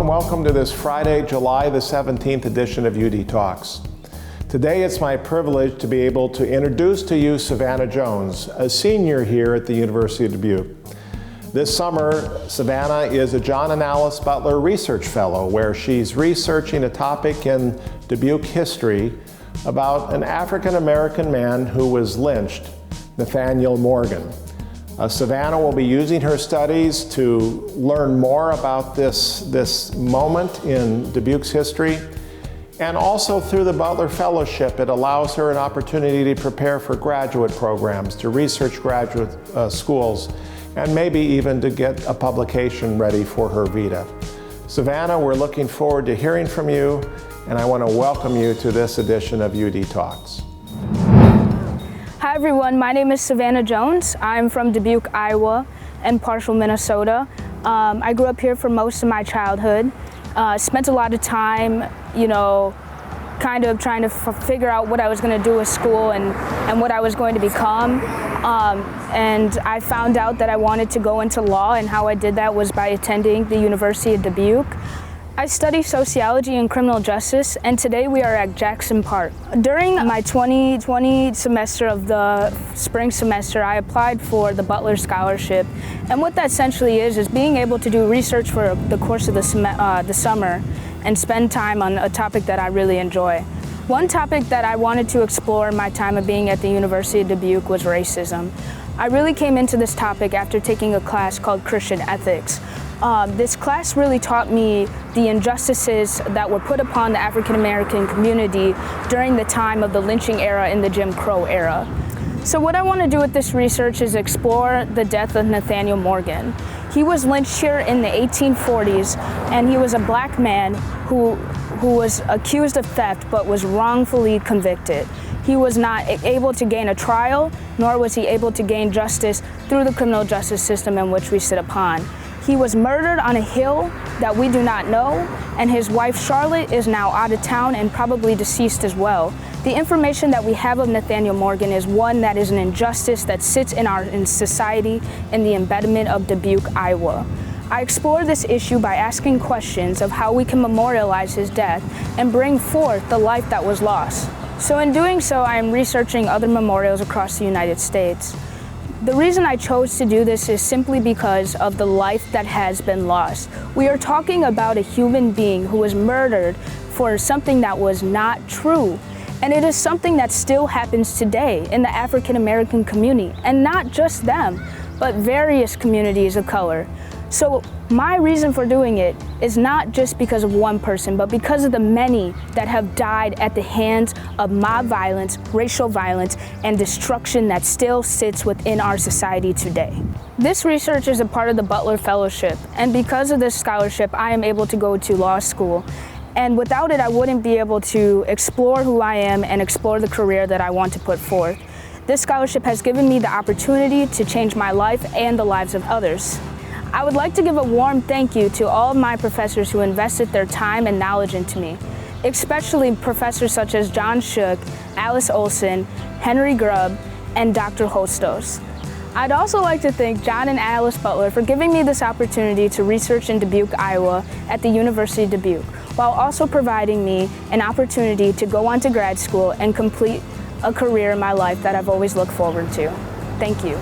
and welcome to this Friday, July the 17th edition of UD Talks. Today it's my privilege to be able to introduce to you Savannah Jones, a senior here at the University of Dubuque. This summer, Savannah is a John and Alice Butler Research Fellow, where she's researching a topic in Dubuque history about an African-American man who was lynched, Nathaniel Morgan. Savannah will be using her studies to learn more about this moment in Dubuque's history, and also through the Butler Fellowship, it allows her an opportunity to prepare for graduate programs, to research graduate schools, and maybe even to get a publication ready for her vita. Savannah, we're looking forward to hearing from you, and I want to welcome you to this edition of UD Talks. Hi everyone, my name is Savannah Jones. I'm from Dubuque, Iowa, and partial Minnesota. I grew up here for most of my childhood. Spent a lot of time, kind of trying to figure out what I was going to do with school and what I was going to become. And I found out that I wanted to go into law, and how I did that was by attending the University of Dubuque. I study sociology and criminal justice, and today we are at Jackson Park. During my 2020 semester of the spring semester, I applied for the Butler Scholarship. And what that essentially is being able to do research for the course of the summer and spend time on a topic that I really enjoy. One topic that I wanted to explore in my time of being at the University of Dubuque was racism. I really came into this topic after taking a class called Christian Ethics. This class really taught me the injustices that were put upon the African American community during the time of the lynching era and the Jim Crow era. So what I want to do with this research is explore the death of Nathaniel Morgan. He was lynched here in the 1840s, and he was a black man who was accused of theft but was wrongfully convicted. He was not able to gain a trial, nor was he able to gain justice through the criminal justice system in which we sit upon. He was murdered on a hill that we do not know, and his wife Charlotte is now out of town and probably deceased as well. The information that we have of Nathaniel Morgan is one that is an injustice that sits in society in the embedment of Dubuque, Iowa. I explore this issue by asking questions of how we can memorialize his death and bring forth the life that was lost. So in doing so, I am researching other memorials across the United States. The reason I chose to do this is simply because of the life that has been lost. We are talking about a human being who was murdered for something that was not true. And it is something that still happens today in the African American community, and not just them, but various communities of color. So my reason for doing it is not just because of one person, but because of the many that have died at the hands of mob violence, racial violence, and destruction that still sits within our society today. This research is a part of the Butler Fellowship, and because of this scholarship, I am able to go to law school. And without it, I wouldn't be able to explore who I am and explore the career that I want to put forth. This scholarship has given me the opportunity to change my life and the lives of others. I would like to give a warm thank you to all of my professors who invested their time and knowledge into me, especially professors such as John Shook, Alice Olson, Henry Grubb, and Dr. Hostos. I'd also like to thank John and Alice Butler for giving me this opportunity to research in Dubuque, Iowa at the University of Dubuque, while also providing me an opportunity to go on to grad school and complete a career in my life that I've always looked forward to. Thank you.